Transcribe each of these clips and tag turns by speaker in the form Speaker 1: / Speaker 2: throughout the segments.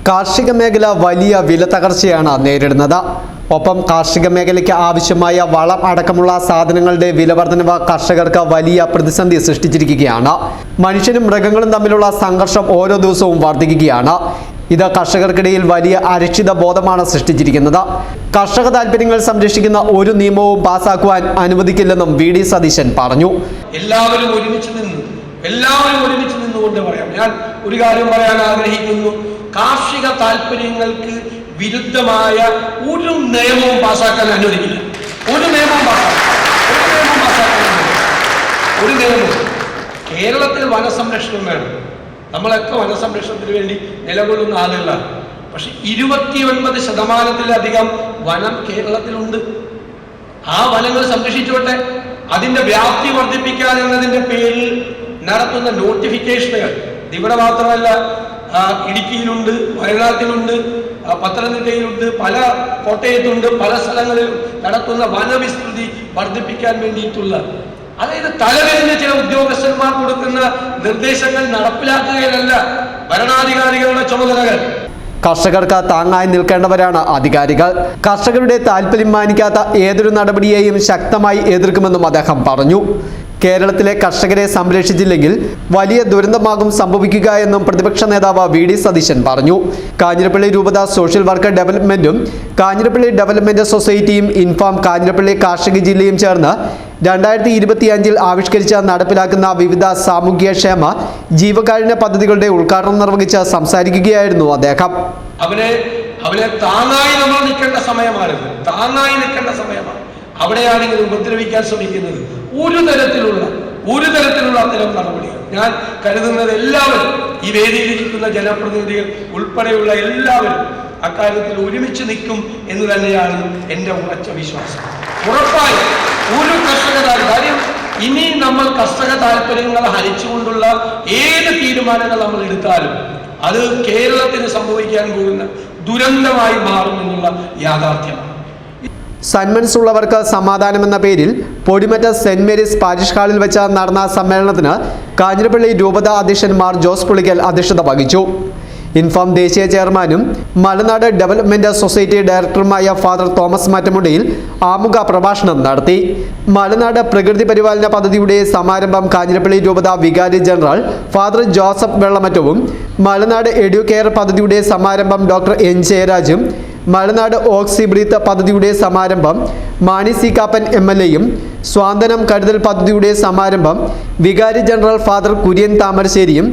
Speaker 1: കാർഷിക മേഖല വലിയ വില തകർച്ചയാണ് നേരിടുന്നത്. ഒപ്പം കാർഷിക മേഖലയ്ക്ക് ആവശ്യമായ വളം അടക്കമുള്ള സാധനങ്ങളുടെ വില വർധനവ് കർഷകർക്ക് വലിയ പ്രതിസന്ധി സൃഷ്ടിച്ചിരിക്കുകയാണ്. മനുഷ്യനും മൃഗങ്ങളും തമ്മിലുള്ള സംഘർഷം ഓരോ ദിവസവും വർദ്ധിക്കുകയാണ്. ഇത് കർഷകർക്കിടയിൽ വലിയ അരക്ഷിത ബോധമാണ് സൃഷ്ടിച്ചിരിക്കുന്നത്. കർഷക താൽപര്യങ്ങൾ സംരക്ഷിക്കുന്ന ഒരു നിയമവും പാസാക്കുവാൻ അനുവദിക്കില്ലെന്നും വി ഡി സതീശൻ പറഞ്ഞു.
Speaker 2: എല്ലാവരും ഒരുമിച്ച് നിന്നുകൊണ്ട് പറയാം. ഞാൻ ഒരു കാര്യം പറയാൻ ആഗ്രഹിക്കുന്നു. കാർഷിക താല്പര്യങ്ങൾക്ക് വിരുദ്ധമായ ഒരു നിയമവും പാസാക്കാൻ അനുവദിക്കില്ല. ഒരു നിയമവും കേരളത്തിൽ വനസംരക്ഷണം വേണം. നമ്മളൊക്കെ വനസംരക്ഷണത്തിന് വേണ്ടി നിലകൊള്ളുന്ന ആളുകളാണ്. പക്ഷെ 29% വനം കേരളത്തിലുണ്ട്. ആ വനങ്ങൾ സംരക്ഷിച്ചോട്ടെ. അതിന്റെ വ്യാപ്തി വർദ്ധിപ്പിക്കാൻ എന്നതിന്റെ പേരിൽ നടത്തുന്ന നോട്ടിഫിക്കേഷനുകൾ ഇവിടെ മാത്രമല്ല, ഇടുക്കിയിലുണ്ട്, വയനാട്ടിലുണ്ട്, പത്തനംതിട്ടയിലുണ്ട്, കോട്ടയത്തുണ്ട്, പല സ്ഥലങ്ങളിലും നടത്തുന്ന വനവിസ്തൃതി വർദ്ധിപ്പിക്കാൻ വേണ്ടിയിട്ടുള്ള, അതായത് തലവെറിഞ്ഞ ചില ഉദ്യോഗസ്ഥന്മാർ കൊടുക്കുന്ന നിർദ്ദേശങ്ങൾ നടപ്പിലാക്കുകയല്ല ഭരണാധികാരികളുടെ ചുമതലകൾ.
Speaker 1: കർഷകർക്ക് താങ്ങായി നിൽക്കേണ്ടവരാണ് അധികാരികൾ. കർഷകരുടെ താൽപര്യം മാനിക്കാത്ത ഏതൊരു നടപടിയെയും ശക്തമായി എതിർക്കുമെന്നും അദ്ദേഹം പറഞ്ഞു. കേരളത്തിലെ കർഷകരെ സംരക്ഷിച്ചില്ലെങ്കിൽ വലിയ ദുരന്തമാകും സംഭവിക്കുക എന്നും പ്രതിപക്ഷ നേതാവ് വി ഡി സതീശൻ പറഞ്ഞു. കാഞ്ഞിരപ്പള്ളി രൂപത സോഷ്യൽ വർക്ക് ഡെവലപ്മെന്റും കാഞ്ഞിരപ്പള്ളി ഡെവലപ്മെന്റ് സൊസൈറ്റിയും ഇൻഫാം കാഞ്ഞിരപ്പള്ളി കാർഷിക ജില്ലയും ചേർന്ന് 2025 ആവിഷ്കരിച്ച നടപ്പിലാക്കുന്ന വിവിധ സാമൂഹ്യക്ഷേമ ജീവകാരുണ്യ പദ്ധതികളുടെ ഉദ്ഘാടനം നിർവഹിച്ച് സംസാരിക്കുകയായിരുന്നു അദ്ദേഹം.
Speaker 2: അവനെ താങ്ങായി നമ്മൾ നിൽക്കേണ്ട സമയമാണ്. അവിടെയാണ് ഇങ്ങനെ ഉപദ്രവിക്കാൻ ശ്രമിക്കുന്നത്. ഒരു തരത്തിലുള്ള അത്തരം നടപടികൾ ഞാൻ കരുതുന്നത് എല്ലാവരും, ഈ വേദിയിലിരിക്കുന്ന ജനപ്രതിനിധികൾ ഉൾപ്പെടെയുള്ള എല്ലാവരും അക്കാര്യത്തിൽ ഒരുമിച്ച് നിൽക്കും എന്ന് തന്നെയാണ് എൻ്റെ ഉറച്ച വിശ്വാസം. ഉറപ്പായും ഒരു കാര്യം ഇനി നമ്മൾ കർഷക താല്പര്യങ്ങൾ ഹരിച്ചുകൊണ്ടുള്ള ഏത് തീരുമാനങ്ങൾ നമ്മൾ എടുത്താലും അത് കേരളത്തിന് സംഭവിക്കാൻ പോകുന്ന ദുരന്തമായി മാറുമെന്നുള്ള യാഥാർത്ഥ്യമാണ്.
Speaker 1: സന്മനസ് ഉള്ളവർക്ക് സമാധാനമെന്ന പേരിൽ പൊടിമറ്റ സെന്റ് മേരീസ് പാരിഷ് ഹാളിൽ വെച്ച് നടന്ന സമ്മേളനത്തിന് കാഞ്ഞിരപ്പള്ളി രൂപത അധ്യക്ഷൻ മാർ ജോസ് പുളിക്കൽ അധ്യക്ഷത വഹിച്ചു. ഇൻഫാം ദേശീയ ചെയർമാനും മലനാട് ഡെവലപ്മെന്റ് സൊസൈറ്റി ഡയറക്ടറുമായ ഫാദർ തോമസ് മാറ്റമുണ്ടിയിൽ ആമുഖ പ്രഭാഷണം നടത്തി. മലനാട് പ്രകൃതി പരിപാലന പദ്ധതിയുടെ സമാരംഭം കാഞ്ഞിരപ്പള്ളി രൂപത വികാരി ജനറൽ ഫാദർ ജോസഫ് വെള്ളമറ്റവും, മലനാട് എഡ്യൂക്കെയർ പദ്ധതിയുടെ സമാരംഭം ഡോക്ടർ എൻ ജയരാജും, മലനാട് ഓക്സി ബ്രീത്ത് പദ്ധതിയുടെ സമാരംഭം മാണി സി കാപ്പൻ MLAയും, സ്വാന്തനം കരുതൽ പദ്ധതിയുടെ സമാരംഭം വികാരി ജനറൽ ഫാദർ കുര്യൻ താമരശ്ശേരിയും,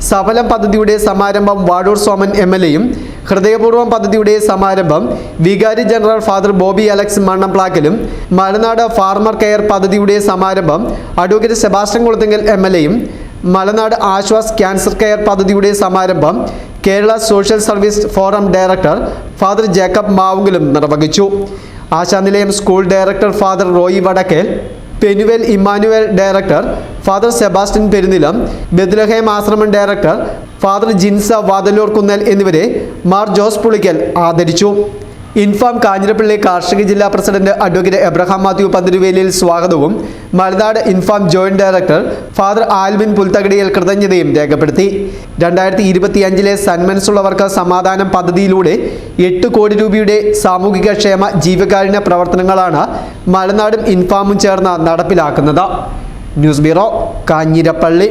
Speaker 1: സഫലം പദ്ധതിയുടെ സമാരംഭം വാടൂർ സോമൻ MLAയും, ഹൃദയപൂർവ്വം പദ്ധതിയുടെ സമാരംഭം വികാരി ജനറൽ ഫാദർ ബോബി അലക്സ് മണ്ണംപ്ലാക്കലും, മലനാട് ഫാർമർ കെയർ പദ്ധതിയുടെ സമാരംഭം അഡ്വക്കേറ്റ് സെബാസ്റ്റ്യൻ കുളത്തിങ്കൽ MLAയും, മലനാട് ആശ്വാസ് ക്യാൻസർ കെയർ പദ്ധതിയുടെ സമാരംഭം Kerala social service forum director father Jacob മാവുങ്കലും നിർവഹിച്ചു. ആശാനിലയം school director father Roy Vadakkel, Penuel Immanuel director father Sebastian Perunnilam, Bethlehem ആശ്രമം ഡയറക്ടർ ഫാദർ ജിൻസ വാതലൂർ കുന്നൽ എന്നിവരെ മാർ ജോസ് പുളിക്കൽ ആദരിച്ചു. ഇൻഫാം കാഞ്ഞിരപ്പള്ളി കാർഷിക ജില്ലാ പ്രസിഡന്റ് അഡ്വക്കേറ്റ് എബ്രഹാം മാത്യു പന്തിരുവേലിയിൽ സ്വാഗതവും Malanad Infam joint director father Alvin പുൽത്തകടിയിൽ കൃതജ്ഞതയും രേഖപ്പെടുത്തി. 2025 സന്മനസ് ഉള്ളവർക്ക് സമാധാനം പദ്ധതിയിലൂടെ 8 കോടി രൂപയുടെ സാമൂഹിക ക്ഷേമ ജീവകാരുണ്യ പ്രവർത്തനങ്ങളാണ് മലനാടും ഇൻഫാമും ചേർന്ന് നടപ്പിലാക്കുന്നത്. News bureau, Kanjirappally.